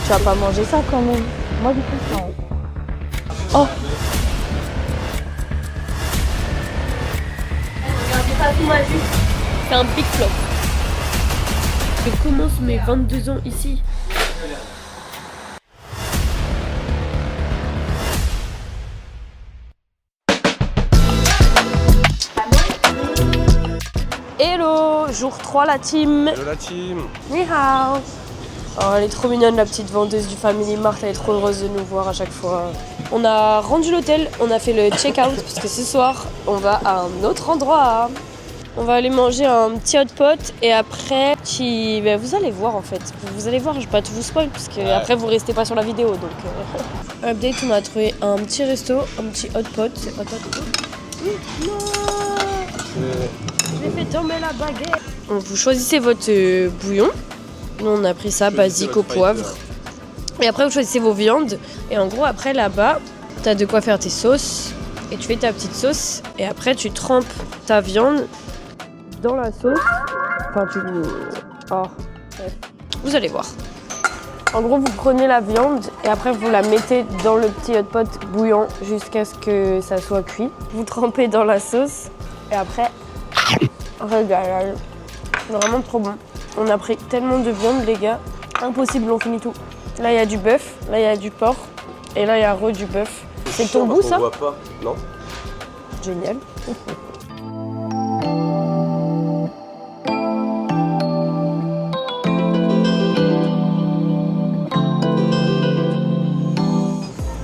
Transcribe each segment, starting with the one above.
Tu vas pas manger ça quand même. Moi, du coup, non. Oh! Regardez pas tout ma vue. C'est un big flop. Je commence mes 22 ans ici. Hello, jour 3 la team. Hello la team. Ni hao. Oh, elle est trop mignonne la petite vendeuse du Family Mart, elle est trop heureuse de nous voir à chaque fois. On a rendu l'hôtel, on a fait le check-out parce que ce soir on va à un autre endroit. On va aller manger un petit hot pot et après ben, vous allez voir en fait. Vous allez voir, je vais pas tout vous spoil parce que après vous restez pas sur la vidéo donc. Update, on a trouvé un petit resto, un petit hot pot. C'est hot pot. Non, j'ai fait tomber la baguette. Donc, vous choisissez votre bouillon. Nous on a pris ça, basique au poivre. Et après vous choisissez vos viandes. Et en gros après là-bas, t'as de quoi faire tes sauces. Et tu fais ta petite sauce. Et après tu trempes ta viande dans la sauce. Enfin tu... Oh, bref. Vous allez voir. En gros vous prenez la viande et après vous la mettez dans le petit hot pot bouillant jusqu'à ce que ça soit cuit. Vous trempez dans la sauce. Et après, régal. C'est vraiment trop bon. On a pris tellement de viande, les gars. Impossible, on finit tout. Là, il y a du bœuf, là, il y a du porc. Et là, il y a du bœuf. C'est ton goût, ça? On voit pas, non? Génial.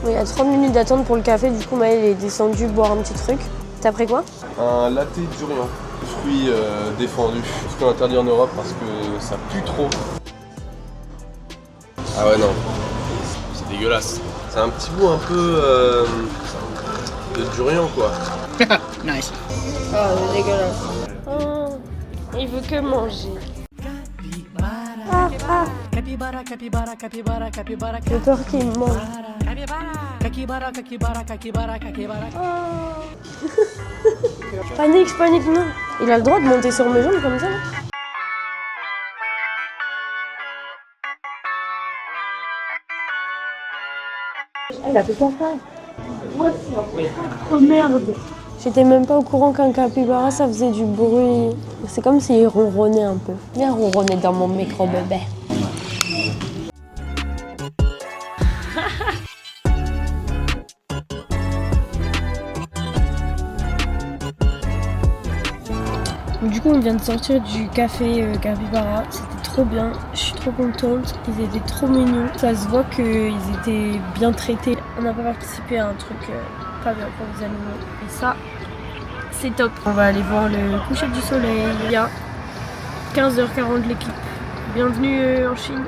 Il y a 30 minutes d'attente pour le café. Du coup, Maël est descendu boire un petit truc. T'as pris quoi? Un latte durian. Fruit défendu. Fruit interdit en Europe parce que ça pue trop. Ah ouais, non. C'est dégueulasse. C'est un petit goût un peu de durian, quoi. Nice. Oh, c'est dégueulasse. Oh, il veut que manger. Capybara, capybara, capybara, capybara, Le porc qui mange. capybara, capybara, capybara, capybara. Oh. Je panique, non. Il a le droit de monter sur mes jambes comme ça, là? Il a fait quoi ça? Oh merde! J'étais même pas au courant qu'un capybara ça faisait du bruit. C'est comme s'il ronronnait un peu. Viens ronronner dans mon micro bébé. Du coup on vient de sortir du café Capybara, c'était trop bien, je suis trop contente, ils étaient trop mignons, ça se voit qu'ils étaient bien traités. On n'a pas participé à un truc pas bien pour les animaux et ça c'est top. On va aller voir le coucher du soleil, il y a 15h40 l'équipe. Bienvenue en Chine.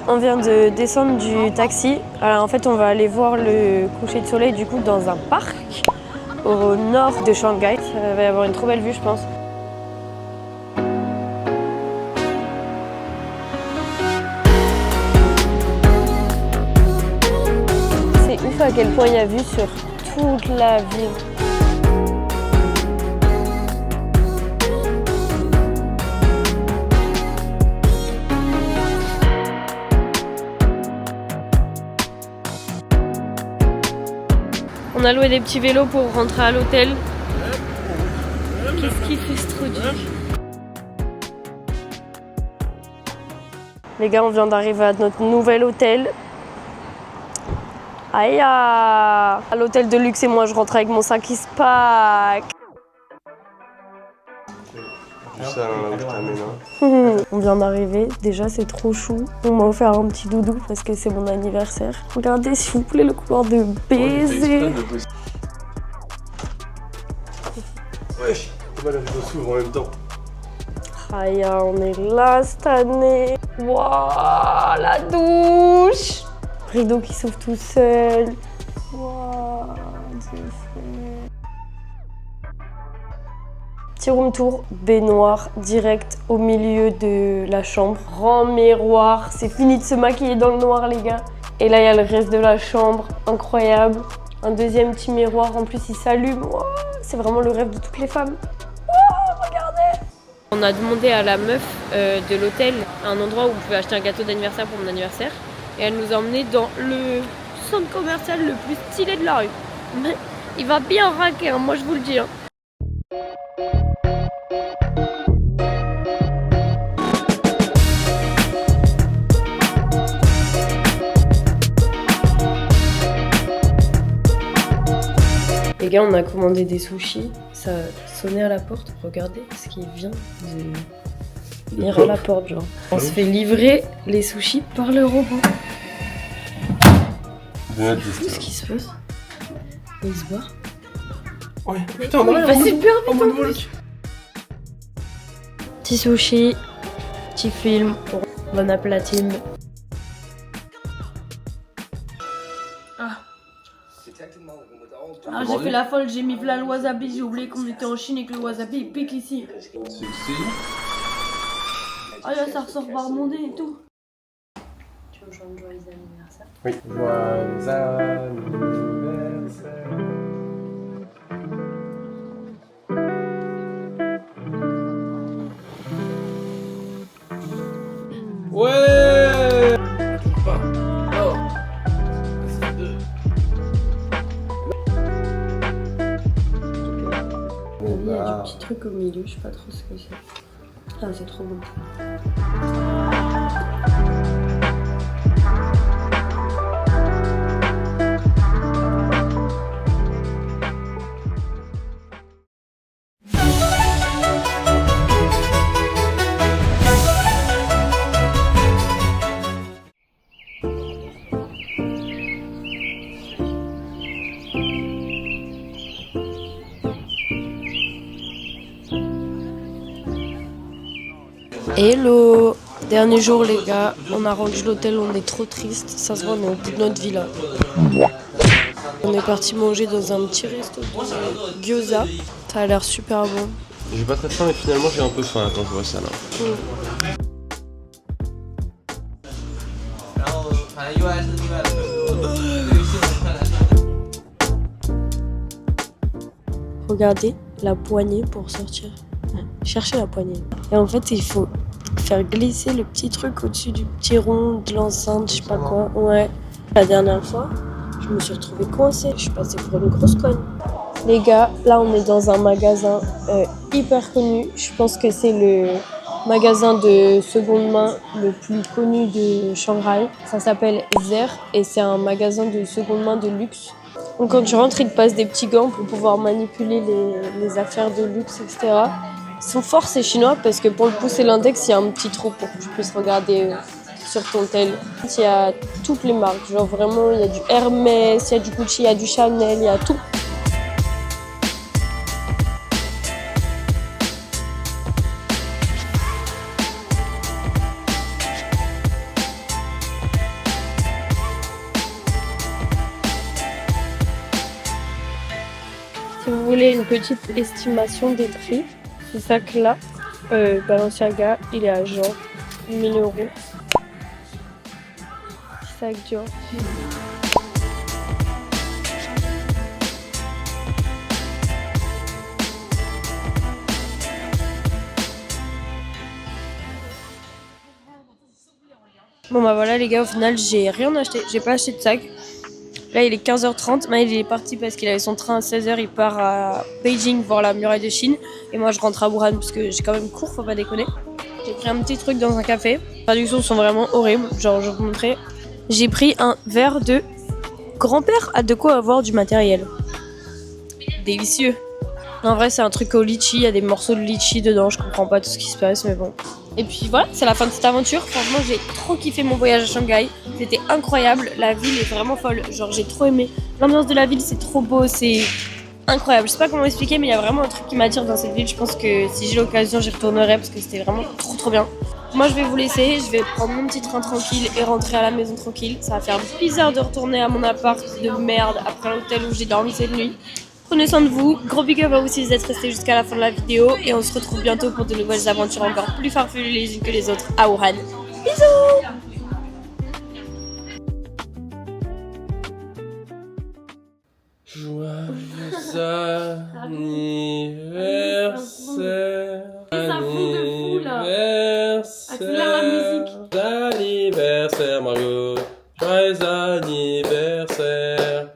On vient de descendre du taxi. Alors, en fait, on va aller voir le coucher de soleil du coup dans un parc au nord de Shanghai. Ça va y avoir une trop belle vue, je pense. C'est ouf à quel point il y a vue sur toute la ville. On a loué des petits vélos pour rentrer à l'hôtel. Qu'est-ce qu'il fait ce truc? Les gars, on vient d'arriver à notre nouvel hôtel. Aïe! À l'hôtel de luxe et moi je rentre avec mon sac qui se pack. Ça, là où je t'amène, hein. On vient d'arriver, déjà c'est trop chou. On m'a offert un petit doudou parce que c'est mon anniversaire. Regardez s'il vous plaît le couloir de baiser. Wesh, comment elle s'ouvre en même temps? Aïe, on est là cette année. Waouh, la douche. Rideau qui s'ouvre tout seul. Waouh, Dieu fait. Petit room tour, baignoire direct au milieu de la chambre. Grand miroir, c'est fini de se maquiller dans le noir les gars. Et là il y a le reste de la chambre, incroyable. Un deuxième petit miroir, en plus il s'allume. Wow, c'est vraiment le rêve de toutes les femmes. Wow, regardez. On a demandé à la meuf de l'hôtel un endroit où on pouvait acheter un gâteau d'anniversaire pour mon anniversaire. Et elle nous a emmenés dans le centre commercial le plus stylé de la rue. Mais il va bien raquer, hein, moi je vous le dis. Hein. Les gars, on a commandé des sushis, ça sonnait à la porte, regardez ce qui vient de venir à la porte, genre. On se fait livrer les sushis par le robot. C'est fou ce qui se passe. Et il se barre. Ouais, putain, il va super vite. Petit sushi, petit film, bon appétit. Ah, j'ai fait la folle, j'ai mis là le wasabi, j'ai oublié qu'on était en Chine et que le wasabi il pique ici. Ah là, ça ressort par mon nez et tout. Tu veux me chanter joyeux anniversaire? Oui. Joyeux anniversaire. Ouais. Il y a du petit truc au milieu, je sais pas trop ce que c'est. Ah, c'est trop bon. Hello! Dernier jour les gars, on a rendu l'hôtel, on est trop triste, ça se voit on est au bout de notre vie là. On est parti manger dans un petit resto de gyoza, ça a l'air super bon. J'ai pas très faim mais finalement j'ai un peu faim quand je vois ça là. Regardez la poignée pour sortir. Cherchez la poignée. Et en fait il faut faire glisser le petit truc au-dessus du petit rond de l'enceinte, je sais pas quoi. Ouais. La dernière fois, je me suis retrouvée coincée. Je suis passée pour une grosse conne. Les gars, là on est dans un magasin hyper connu. Je pense que c'est le magasin de seconde main le plus connu de Shanghai. Ça s'appelle Zer et c'est un magasin de seconde main de luxe. Donc quand tu rentres, ils te passent des petits gants pour pouvoir manipuler les affaires de luxe, etc. Ils sont forts ces Chinois parce que pour le pousser l'index, il y a un petit trou pour que tu puisses regarder sur ton tel. Il y a toutes les marques, genre vraiment il y a du Hermès, il y a du Gucci, il y a du Chanel, il y a tout. Si vous voulez une petite estimation des prix, ce sac-là, Balenciaga, il est à genre 1000 €. Sac Dior. Bon bah voilà les gars, au final j'ai rien acheté, j'ai pas acheté de sac. Là il est 15h30, Maël il est parti parce qu'il avait son train à 16h, il part à Beijing voir la muraille de Chine. Et moi je rentre à Wuhan parce que j'ai quand même cours, faut pas déconner. J'ai pris un petit truc dans un café, les traductions sont vraiment horribles, genre je vais vous montrer. J'ai pris un verre de grand-père a de quoi avoir du matériel. Délicieux. En vrai c'est un truc au litchi, il y a des morceaux de litchi dedans, je comprends pas tout ce qui se passe mais bon. Et puis voilà, c'est la fin de cette aventure. Franchement, j'ai trop kiffé mon voyage à Shanghai. C'était incroyable. La ville est vraiment folle. Genre, j'ai trop aimé. L'ambiance de la ville, c'est trop beau. C'est incroyable. Je sais pas comment expliquer, mais il y a vraiment un truc qui m'attire dans cette ville. Je pense que si j'ai l'occasion, j'y retournerai parce que c'était vraiment trop bien. Moi, je vais vous laisser. Je vais prendre mon petit train tranquille et rentrer à la maison tranquille. Ça va faire bizarre de retourner à mon appart de merde après l'hôtel où j'ai dormi cette nuit. Prenez soin de vous, gros big up à vous si vous êtes restés jusqu'à la fin de la vidéo et on se retrouve bientôt pour de nouvelles aventures encore plus farfelues les unes que les autres à Wuhan. Bisous! Joyeux anniversaire. ça fond de fou, là. Accélère la musique. Anniversaire, Margot. Joyeux anniversaire.